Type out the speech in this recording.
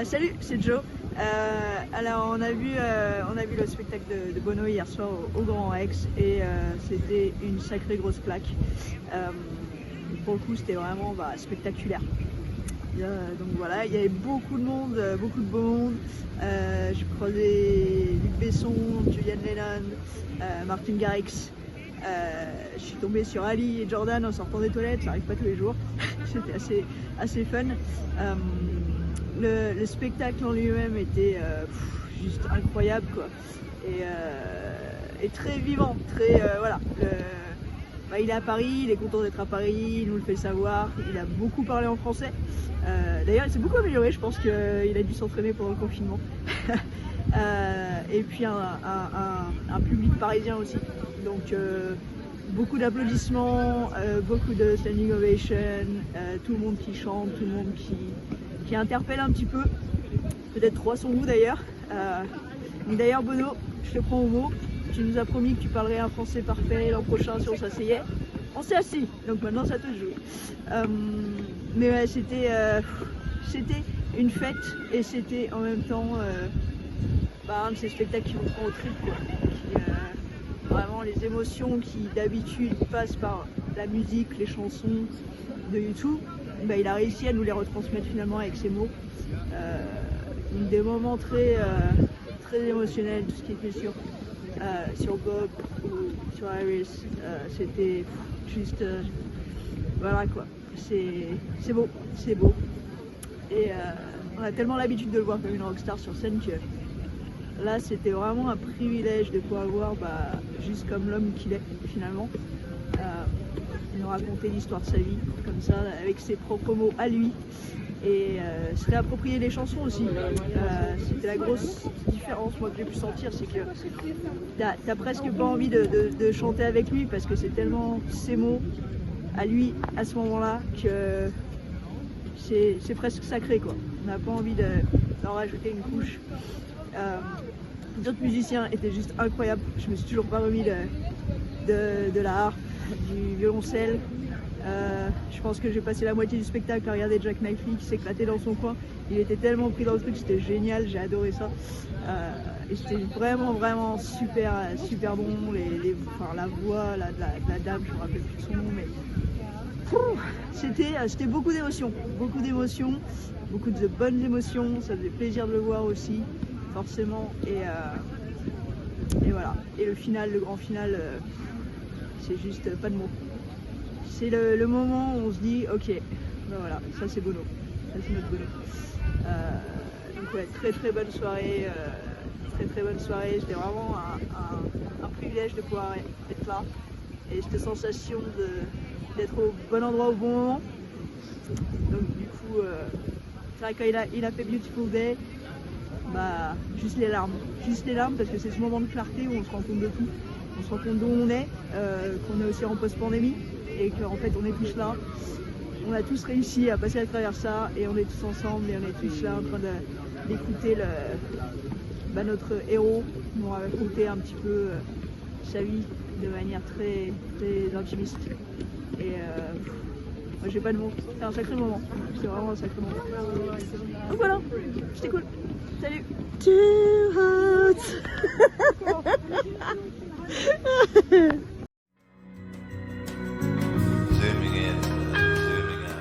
Salut, c'est Joe. Alors on a vu le spectacle de Bono hier soir au Grand Rex et c'était une sacrée grosse plaque. Pour le coup c'était vraiment spectaculaire. Donc voilà, il y avait beaucoup de monde, beaucoup de beau monde. J'ai croisé Luc Besson, Julian Lennon, Martin Garrix. Je suis tombée sur Ali et Jordan en sortant des toilettes, ça arrive pas tous les jours. C'était assez fun. Le spectacle en lui-même était juste incroyable quoi. Et très vivant, très voilà. Il est à Paris, il est content d'être à Paris, il nous le fait savoir, il a beaucoup parlé en français. D'ailleurs il s'est beaucoup amélioré, je pense qu'il a dû s'entraîner pendant le confinement. Et puis un public parisien aussi. Donc beaucoup d'applaudissements, beaucoup de standing ovation, tout le monde qui chante, tout le monde qui interpelle un petit peu, peut-être trop à son goût d'ailleurs. D'ailleurs Bono, je te prends au mot, tu nous as promis que tu parlerais un français parfait l'an prochain si on s'asseyait. On s'est assis, donc maintenant ça te joue. Mais ouais, c'était une fête et c'était en même temps un de ces spectacles qui vous prend au trip quoi. Vraiment les émotions qui d'habitude passent par la musique, les chansons de YouTube, il a réussi à nous les retransmettre finalement avec ses mots. Des moments très émotionnels, tout ce qui était sur Bob ou sur Iris, c'était juste voilà quoi, c'est beau. Et on a tellement l'habitude de le voir comme une rockstar sur scène que là c'était vraiment un privilège de pouvoir voir juste comme l'homme qu'il est finalement. Nous raconter l'histoire de sa vie comme ça avec ses propres mots à lui et se réapproprier les chansons aussi. C'était la grosse différence moi que j'ai pu sentir, c'est que t'as presque pas envie de chanter avec lui parce que c'est tellement ses mots à lui à ce moment là que c'est presque sacré quoi. On n'a pas envie d'en rajouter une couche. Les autres musiciens étaient juste incroyables, je me suis toujours pas remis de la harpe, du violoncelle. Je pense que j'ai passé la moitié du spectacle à regarder Jack Knightley qui s'éclatait dans son coin. Il était tellement pris dans le truc, c'était génial, j'ai adoré ça. Et c'était vraiment super bon. La voix la dame, je me rappelle plus de son nom, mais c'était beaucoup d'émotions, beaucoup de bonnes émotions. Ça faisait plaisir de le voir aussi, forcément. Et voilà. Et le grand final, c'est juste pas de mots. C'est le moment où on se dit ok, voilà, ça c'est Bono, ça c'est notre Bono. Donc ouais, très bonne soirée, c'était vraiment un privilège de pouvoir être là et cette sensation d'être au bon endroit au bon moment. Donc du coup, c'est vrai quand il a fait Beautiful Day, juste les larmes parce que c'est ce moment de clarté où on se rend compte de tout, on se rend compte d'où on est, qu'on est aussi en post-pandémie et qu'en fait on est tous là, on a tous réussi à passer à travers ça et on est tous ensemble et on est tous là en train d'écouter notre héros nous raconter un petit peu sa vie de manière très intimiste. Et moi j'ai pas de mots, c'est un sacré moment, c'est vraiment un sacré moment. Donc voilà, c'était cool, salut. Too hot. Zooming in, zooming out.